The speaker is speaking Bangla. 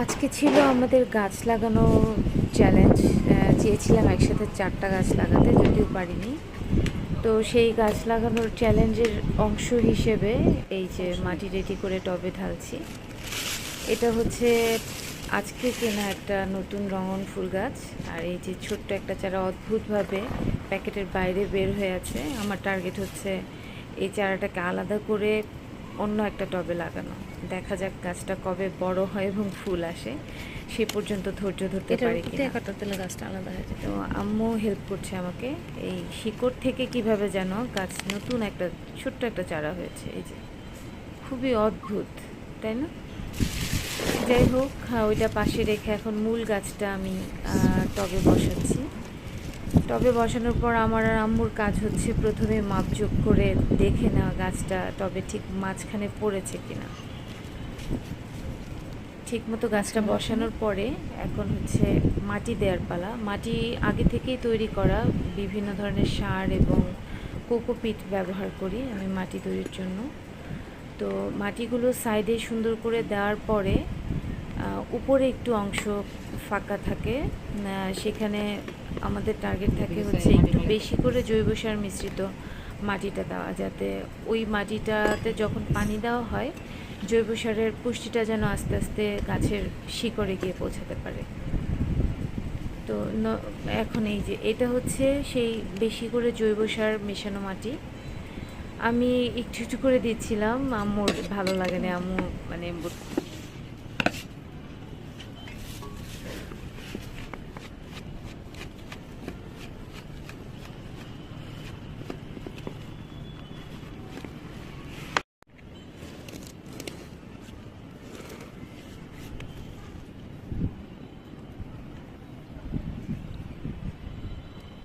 আজকে ছিল আমাদের গাছ লাগানো চ্যালেঞ্জ। চেয়েছিলাম একসাথে 4টা গাছ লাগাতে, যদিও পারিনি। তো সেই গাছ লাগানোর চ্যালেঞ্জের অংশ হিসেবে এই যে মাটি রেডি করে টবে ঢালছি। এটা হচ্ছে আজকে কেনা একটা নতুন রঙন ফুল গাছ। আর এই যে ছোট্ট একটা চারা অদ্ভুতভাবে প্যাকেটের বাইরে বের হয়ে আছে। আমার টার্গেট হচ্ছে এই চারাটাকে আলাদা করে অন্য একটা টবে লাগানো। দেখা যাক গাছটা কবে বড় হয় এবং ফুল আসে, সে পর্যন্ত ধৈর্য ধরতে পারি কিনা। কাটাতে গাছটা আলাদা হয়ে যেত। তো আম্মু হেল্প করছে আমাকে। এই শিকড় থেকে কিভাবে যেন গাছ নতুন একটা ছোট্ট একটা চারা হয়েছে। এই যে খুবই অদ্ভুত, তাই না? যাই হোক, ওইটা পাশে রেখে এখন মূল গাছটা আমি টবে বসাচ্ছি। টবে বসানোর পর আমার আর আম্মুর কাজ হচ্ছে প্রথমে মাপজোক করে দেখে নেওয়া গাছটা টবে ঠিক মাঝখানে পড়েছে কিনা। ঠিকমতো গাছটা বসানোর পরে এখন হচ্ছে মাটি দেওয়ার পালা। মাটি আগে থেকেই তৈরি করা, বিভিন্ন ধরনের সার এবং কোকোপিট ব্যবহার করি আমি মাটি তৈরির জন্য। তো মাটিগুলো সাইডে সুন্দর করে দেওয়ার পরে উপরে একটু অংশ ফাঁকা থাকে, সেখানে আমাদের টার্গেট থাকে হচ্ছে একটু বেশি করে জৈব সার মিশ্রিত মাটিটা দেওয়া, যাতে ওই মাটিটাতে যখন পানি দেওয়া হয় জৈব সারের পুষ্টিটা যেন আস্তে আস্তে গাছের শিকড়ে গিয়ে পৌঁছাতে পারে। তো এখন এই যে এটা হচ্ছে সেই বেশি করে জৈব সার মেশানো মাটি। আমি একটু একটু করে দিচ্ছিলাম, আম্মুর ভালো লাগে না, আম্মু মানে